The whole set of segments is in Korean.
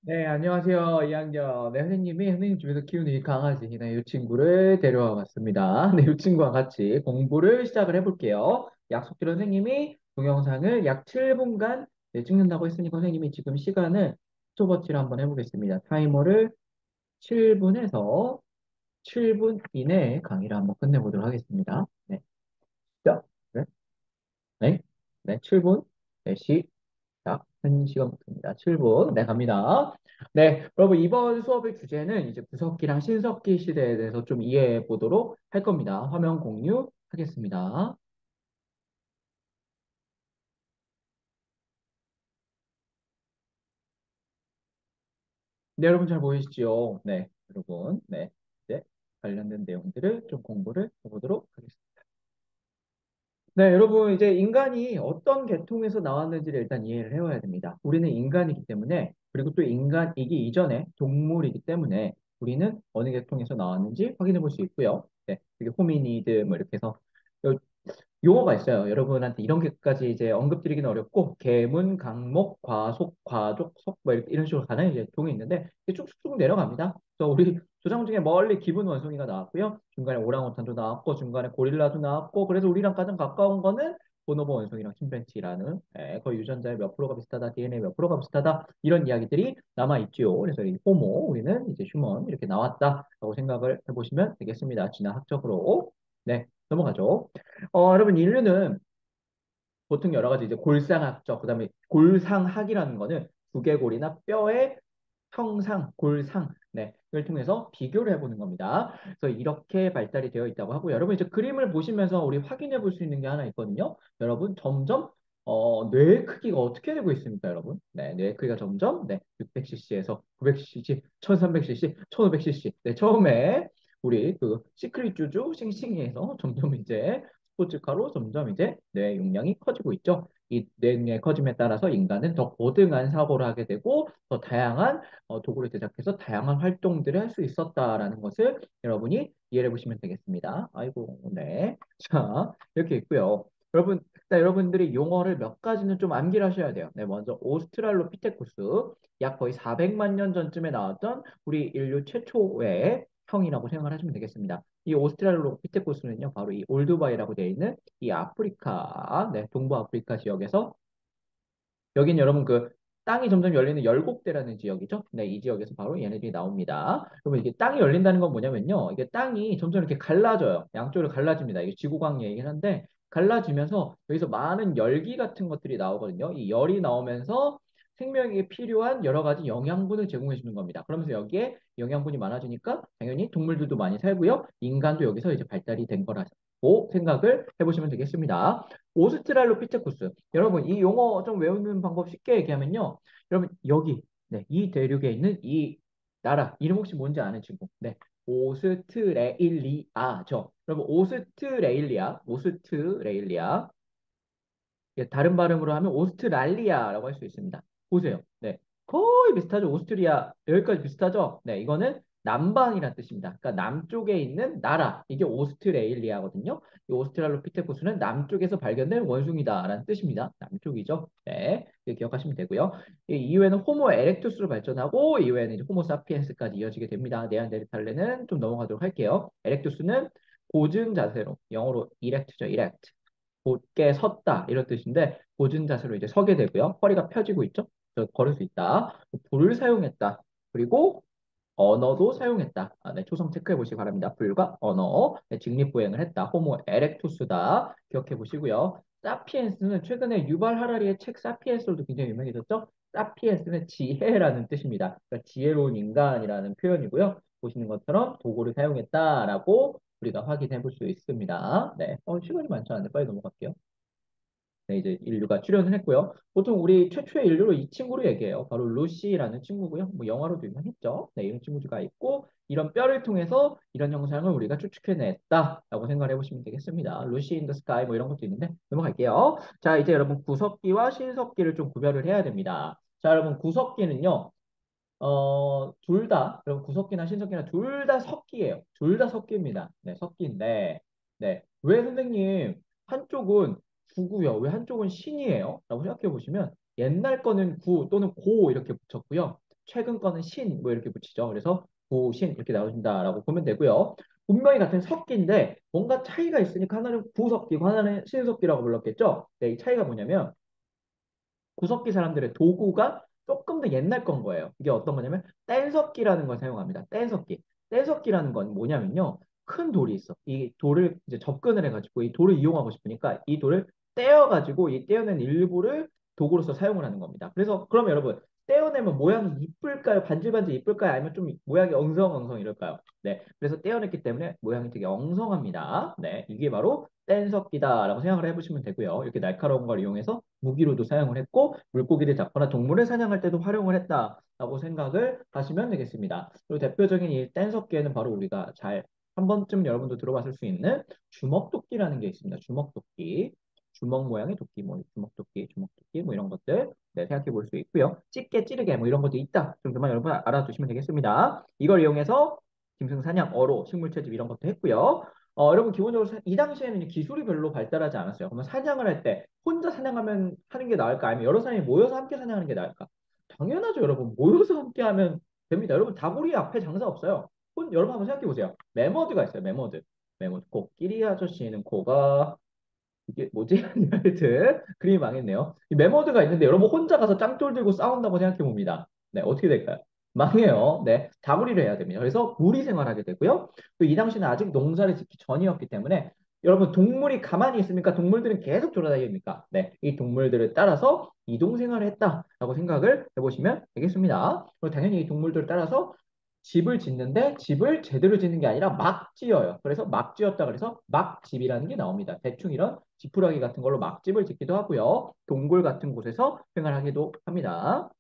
네, 안녕하세요. 2학년. 네, 선생님 집에서 키우는 이 강아지, 네, 이 친구를 데려와 봤습니다. 네, 이 친구와 같이 공부를 시작을 해볼게요. 약속대로 선생님이 동영상을 약 7분간 찍는다고 했으니까 선생님이 지금 시간을 스톱워치를 한번 해보겠습니다. 타이머를 7분에서 7분 이내에 강의를 한번 끝내보도록 하겠습니다. 네, 시작. 네, 네, 네, 7분. 네, 자, 1시간부터입니다. 7분. 네, 갑니다. 네, 여러분, 이번 수업의 주제는 이제 구석기랑 신석기 시대에 대해서 좀 이해해 보도록 할 겁니다. 화면 공유하겠습니다. 네, 여러분 잘 보이시죠? 네, 여러분. 네, 이제 관련된 내용들을 좀 공부를 해보도록 하겠습니다. 네, 여러분, 이제 인간이 어떤 계통에서 나왔는지를 일단 이해를 해야 됩니다. 우리는 인간이기 때문에, 그리고 또 인간이기 이전에 동물이기 때문에, 우리는 어느 계통에서 나왔는지 확인해 볼 수 있고요. 네, 이게 호미니드, 뭐 이렇게 해서 용어가 있어요. 여러분한테 이런 게까지 이제 언급드리기는 어렵고 개문, 강목, 과속, 과족, 속, 뭐 이런 식으로 가는 이제 종이 있는데 이게 쭉쭉쭉 내려갑니다. 그래서 우리 조상 중에 멀리 기분 원숭이가 나왔고요. 중간에 오랑우탄도 나왔고 중간에 고릴라도 나왔고 그래서 우리랑 가장 가까운 거는 보노보 원숭이랑 침팬지라는 거의 유전자의 몇 프로가 비슷하다, DNA 몇 프로가 비슷하다 이런 이야기들이 남아 있지요. 그래서 이 호모 우리는 이제 휴먼 이렇게 나왔다라고 생각을 해보시면 되겠습니다. 진화학적으로 네 넘어가죠. 여러분, 인류는 보통 여러 가지 이제 골상학적, 그다음에 골상학이라는 거는 두개골이나 뼈의 형상, 골상, 네, 을 통해서 비교를 해보는 겁니다. 그래서 이렇게 발달이 되어 있다고 하고요. 여러분 이제 그림을 보시면서 우리 확인해 볼 수 있는 게 하나 있거든요. 여러분 점점 뇌의 크기가 어떻게 되고 있습니까, 여러분? 네, 뇌의 크기가 점점 600cc에서 900cc, 1300cc, 1500cc. 네, 처음에 우리 그 시크릿 주주 싱싱이에서 점점 이제 스포츠카로 점점 이제 뇌 용량이 커지고 있죠. 이 뇌 용량이 커짐에 따라서 인간은 더 고등한 사고를 하게 되고 더 다양한 도구를 제작해서 다양한 활동들을 할 수 있었다라는 것을 여러분이 이해해 보시면 되겠습니다. 아이고, 네. 자, 이렇게 있고요. 여러분, 일단 여러분들이 용어를 몇 가지는 좀 암기를 하셔야 돼요. 네, 먼저 오스트랄로피테쿠스, 약 거의 400만 년 전쯤에 나왔던 우리 인류 최초의 형이라고 생각을 하시면 되겠습니다. 이 오스트랄로피테쿠스는요, 바로 이 올드바이라고 되어 있는 이 아프리카, 네, 동부 아프리카 지역에서 여긴 여러분 그 땅이 점점 열리는 열곡대라는 지역이죠. 네, 이 지역에서 바로 얘네들이 나옵니다. 그러면 이게 땅이 열린다는 건 뭐냐면요. 이게 땅이 점점 이렇게 갈라져요. 양쪽으로 갈라집니다. 이게 지구광 얘기긴 한데 갈라지면서 여기서 많은 열기 같은 것들이 나오거든요. 이 열이 나오면서 생명에게 필요한 여러 가지 영양분을 제공해 주는 겁니다. 그러면서 여기에 영양분이 많아지니까 당연히 동물들도 많이 살고요. 인간도 여기서 이제 발달이 된 거라고 생각을 해보시면 되겠습니다. 오스트랄로피테쿠스. 여러분, 이 용어 좀 외우는 방법 쉽게 얘기하면요. 여러분, 여기, 네, 이 대륙에 있는 이 나라, 이름 혹시 뭔지 아는 친구? 네, 오스트레일리아죠. 여러분, 오스트레일리아. 예, 다른 발음으로 하면 오스트랄리아라고 할 수 있습니다. 보세요. 네. 거의 비슷하죠. 오스트리아, 여기까지 비슷하죠? 네, 이거는 남방이라는 뜻입니다. 그러니까 남쪽에 있는 나라, 이게 오스트레일리아거든요. 이 오스트랄로피테쿠스는 남쪽에서 발견된 원숭이다라는 뜻입니다. 남쪽이죠. 네, 이렇게 기억하시면 되고요. 이 이후에는 호모 에렉투스로 발전하고 이후에는 이제 호모 사피엔스까지 이어지게 됩니다. 네안데르탈레는 좀 넘어가도록 할게요. 에렉투스는 고증 자세로, 영어로 이렉트죠, 이렉트. 곧게 섰다 이런 뜻인데 보증 자세로 이제 서게 되고요. 허리가 펴지고 있죠. 그래서 걸을 수 있다. 불을 사용했다. 그리고 언어도 사용했다. 네, 초성 체크해 보시기 바랍니다. 불과 언어, 네, 직립보행을 했다. 호모 에렉투스다. 기억해 보시고요. 사피엔스는 최근에 유발 하라리의 책 사피엔스로도 굉장히 유명해졌죠. 사피엔스는 지혜라는 뜻입니다. 그러니까 지혜로운 인간이라는 표현이고요. 보시는 것처럼 도구를 사용했다라고 우리가 확인해 볼 수 있습니다. 네, 시간이 많지 않은데 빨리 넘어갈게요. 네, 이제 인류가 출현을 했고요. 보통 우리 최초의 인류로 이 친구를 얘기해요. 바로 루시라는 친구고요. 뭐 영화로도 유명했죠. 네, 이런 친구가 있고 이런 뼈를 통해서 이런 영상을 우리가 추측해냈다라고 생각을 해보시면 되겠습니다. 루시 인 더 스카이 뭐 이런 것도 있는데 넘어갈게요. 자, 이제 여러분 구석기와 신석기를 좀 구별을 해야 됩니다. 자, 여러분 구석기는요. 둘 다, 여러분 구석기나 신석기나 둘 다 석기예요. 둘 다 석기입니다. 네, 석기인데, 네. 왜 선생님, 한쪽은 구고요. 왜 한쪽은 신이에요? 라고 생각해 보시면, 옛날 거는 구 또는 고 이렇게 붙였고요. 최근 거는 신, 뭐 이렇게 붙이죠. 그래서 구신 이렇게 나오신다라고 보면 되고요. 분명히 같은 섞기인데 뭔가 차이가 있으니까 하나는 구석기고 하나는 신석기라고 불렀겠죠. 네, 이 차이가 뭐냐면 구석기 사람들의 도구가 조금 더 옛날 건 거예요. 이게 어떤 거냐면 뗀석기라는 걸 사용합니다. 뗀석기. 뗀석기라는 건 뭐냐면요. 큰 돌이 있어. 이 돌을 이제 접근을 해가지고 이 돌을 이용하고 싶으니까 이 돌을 떼어가지고 이 떼어낸 일부를 도구로서 사용을 하는 겁니다. 그래서 그럼 여러분 떼어내면 모양이 이쁠까요? 반질반질 이쁠까요? 아니면 좀 모양이 엉성엉성 이럴까요? 네. 그래서 떼어냈기 때문에 모양이 되게 엉성합니다. 네. 이게 바로 뗀석기다라고 생각을 해보시면 되고요. 이렇게 날카로운 걸 이용해서 무기로도 사용을 했고 물고기를 잡거나 동물을 사냥할 때도 활용을 했다라고 생각을 하시면 되겠습니다. 그리고 대표적인 이 뗀석기에는 바로 우리가 잘 한 번쯤 여러분도 들어봤을 수 있는 주먹도끼라는 게 있습니다. 주먹도끼. 주먹 모양의 도끼, 뭐 주먹도끼, 주먹도끼 뭐 이런 것들 네, 생각해 볼 수 있고요. 집게, 찌르개 뭐 이런 것도 있다 정도만 여러분 알아두시면 되겠습니다. 이걸 이용해서 짐승 사냥, 어로, 식물 채집 이런 것도 했고요. 여러분 기본적으로 이 당시에는 기술이 별로 발달하지 않았어요. 그러면 사냥을 할 때 혼자 사냥하면 하는 게 나을까? 아니면 여러 사람이 모여서 함께 사냥하는 게 나을까? 당연하죠, 여러분. 모여서 함께 하면 됩니다. 여러분 다구리 앞에 장사 없어요. 여러분 한번 생각해 보세요. 매머드가 있어요. 매머드. 매머드. 코끼리 아저씨는 코가 이게 뭐지? 하여튼 그림이 망했네요. 이 매머드가 있는데 여러분 혼자 가서 짱돌 들고 싸운다고 생각해 봅니다. 네, 어떻게 될까요? 망해요. 네, 다구리를 해야 됩니다. 그래서 무리 생활하게 되고요. 또 이 당시는 아직 농사를 짓기 전이었기 때문에 여러분 동물이 가만히 있습니까? 동물들은 계속 돌아다닙니까? 네, 이 동물들을 따라서 이동 생활을 했다라고 생각을 해보시면 되겠습니다. 그리고 당연히 이 동물들을 따라서 집을 짓는데 집을 제대로 짓는 게 아니라 막 지어요. 그래서 막 지었다 그래서 막집이라는 게 나옵니다. 대충 이런 지푸라기 같은 걸로 막집을 짓기도 하고요. 동굴 같은 곳에서 생활하기도 합니다.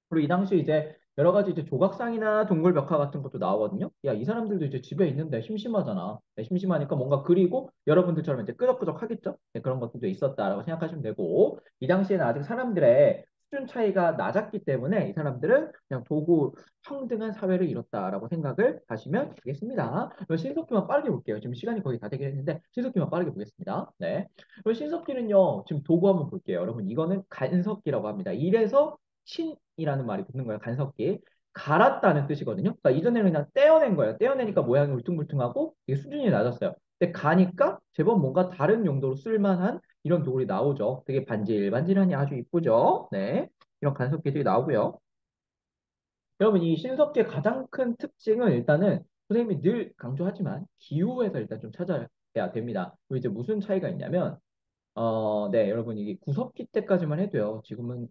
그리고 이 당시 이제 여러 가지 이제 조각상이나 동굴 벽화 같은 것도 나오거든요. 야, 이 사람들도 이제 집에 있는데 심심하잖아. 네, 심심하니까 뭔가 그리고 여러분들처럼 이제 끄적끄적 하겠죠. 네, 그런 것들도 있었다라고 생각하시면 되고 이 당시에는 아직 사람들의 수준 차이가 낮았기 때문에 이 사람들은 그냥 도구 평등한 사회를 이뤘다라고 생각을 하시면 되겠습니다. 그럼 신석기만 빠르게 볼게요. 지금 시간이 거의 다 되긴 했는데 신석기만 빠르게 보겠습니다. 네. 그럼 신석기는요. 지금 도구 한번 볼게요. 여러분 이거는 간석기라고 합니다. 이래서 신이라는 말이 붙는 거예요. 간섭기. 갈았다는 뜻이거든요. 그러니까 이전에는 그냥 떼어낸 거예요. 떼어내니까 모양이 울퉁불퉁하고 이게 수준이 낮았어요. 근데 가니까 제법 뭔가 다른 용도로 쓸만한 이런 도구이 나오죠. 되게 반질반질하니 아주 이쁘죠. 네. 이런 간섭기들이 나오고요. 여러분 이 신석기의 가장 큰 특징은 일단은 선생님이 늘 강조하지만 기후에서 일단 좀 찾아야 됩니다. 그리고 이제 무슨 차이가 있냐면 네, 여러분, 이게 구석기 때까지만 해도요. 지금은,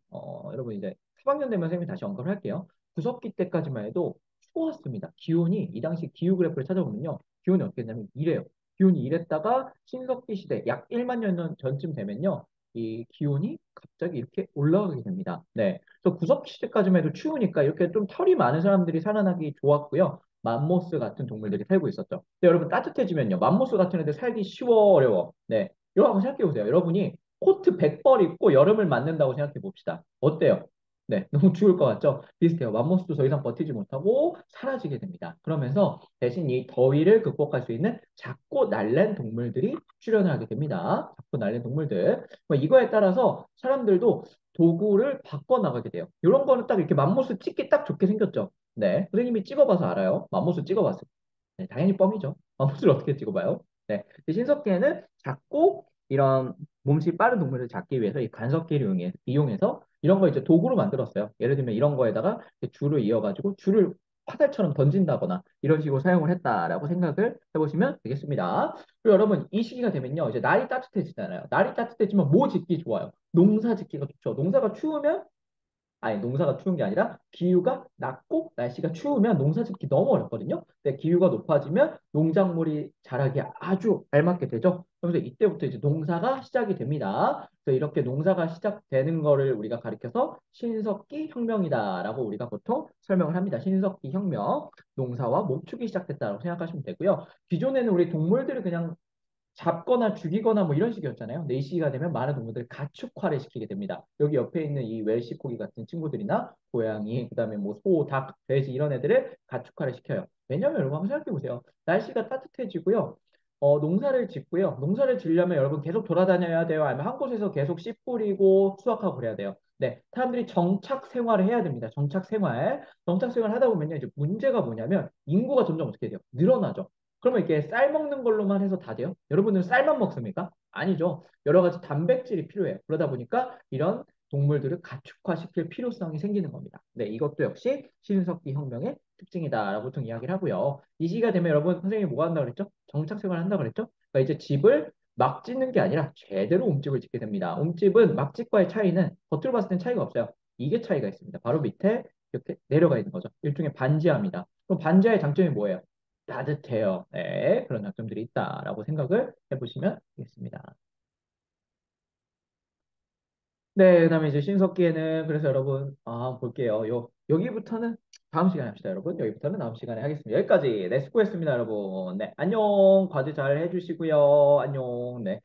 여러분, 이제 3학년 되면 선생님이 다시 언급을 할게요. 구석기 때까지만 해도 추웠습니다. 기온이, 이 당시 기후 그래프를 찾아보면요. 기온이 어떻게 됐냐면 이래요. 기온이 이랬다가 신석기 시대 약 1만 년 전쯤 되면요. 이 기온이 갑자기 이렇게 올라가게 됩니다. 네. 그래서 구석기 시대까지만 해도 추우니까 이렇게 좀 털이 많은 사람들이 살아나기 좋았고요. 맘모스 같은 동물들이 살고 있었죠. 근데 여러분 따뜻해지면요. 맘모스 같은 애들 살기 쉬워, 어려워. 네. 이거 한번 생각해 보세요. 여러분이 코트 100벌 입고 여름을 맞는다고 생각해 봅시다. 어때요? 네, 너무 죽을 것 같죠? 비슷해요. 맘모스도 더 이상 버티지 못하고 사라지게 됩니다. 그러면서 대신 이 더위를 극복할 수 있는 작고 날랜 동물들이 출현을 하게 됩니다. 작고 날랜 동물들. 뭐 이거에 따라서 사람들도 도구를 바꿔 나가게 돼요. 이런 거는 딱 이렇게 맘모스 찍기 딱 좋게 생겼죠. 네, 선생님이 찍어봐서 알아요. 맘모스 찍어봤어요. 네, 당연히 뻥이죠. 맘모스를 어떻게 찍어봐요? 네, 신석기에는 작고 이런 몸집이 빠른 동물을 잡기 위해서 이 간섭기를 이용해서 이런 거 이제 도구로 만들었어요. 예를 들면 이런 거에다가 줄을 이어가지고 줄을 화살처럼 던진다거나 이런 식으로 사용을 했다라고 생각을 해보시면 되겠습니다. 그리고 여러분 이 시기가 되면요 이제 날이 따뜻해지잖아요. 날이 따뜻해지면 뭐 짓기 좋아요? 농사 짓기가 좋죠. 농사가 추우면 아니 농사가 추운 게 아니라 기후가 낮고 날씨가 추우면 농사 짓기 너무 어렵거든요. 근데 기후가 높아지면 농작물이 자라기 아주 알맞게 되죠. 그래서 이때부터 이제 농사가 시작이 됩니다. 그래서 이렇게 농사가 시작되는 거를 우리가 가리켜서 신석기 혁명이다라고 우리가 보통 설명을 합니다. 신석기 혁명, 농사와 목축이 시작됐다고 생각하시면 되고요. 기존에는 우리 동물들을 그냥 잡거나 죽이거나 뭐 이런 식이었잖아요. 근데 이 시기가 되면 많은 동물들을 가축화를 시키게 됩니다. 여기 옆에 있는 이 웰시코기 같은 친구들이나 고양이, 그다음에 뭐 소, 닭, 돼지 이런 애들을 가축화를 시켜요. 왜냐면 여러분 한번 생각해 보세요. 날씨가 따뜻해지고요. 농사를 짓고요. 농사를 지으려면 여러분 계속 돌아다녀야 돼요. 아니면 한 곳에서 계속 씨 뿌리고 수확하고 그래야 돼요. 네, 사람들이 정착 생활을 해야 됩니다. 정착 생활. 정착 생활 하다 보면요, 이제 문제가 뭐냐면 인구가 점점 어떻게 돼요? 늘어나죠. 그러면 이게 쌀 먹는 걸로만 해서 다 돼요? 여러분들은 쌀만 먹습니까? 아니죠. 여러 가지 단백질이 필요해요. 그러다 보니까 이런 동물들을 가축화시킬 필요성이 생기는 겁니다. 네, 이것도 역시 신석기 혁명의 특징이다라고 보통 이야기를 하고요. 이 시기가 되면 여러분 선생님이 뭐 한다 그랬죠? 정착 생활 한다 그랬죠? 그러니까 이제 집을 막 짓는 게 아니라 제대로 움집을 짓게 됩니다. 움집은 막집과의 차이는 겉으로 봤을 땐 차이가 없어요. 이게 차이가 있습니다. 바로 밑에 이렇게 내려가 있는 거죠. 일종의 반지하입니다. 그럼 반지하의 장점이 뭐예요? 따뜻해요. 네, 그런 장점들이 있다라고 생각을 해보시면 되겠습니다. 네, 그다음에 이제 신석기에는 그래서 여러분 볼게요. 여기부터는 다음 시간에 합시다, 여러분. 여기부터는 다음 시간에 하겠습니다. 여기까지. 네, 수고했습니다, 여러분. 네, 안녕. 과제 잘 해주시고요. 안녕. 네.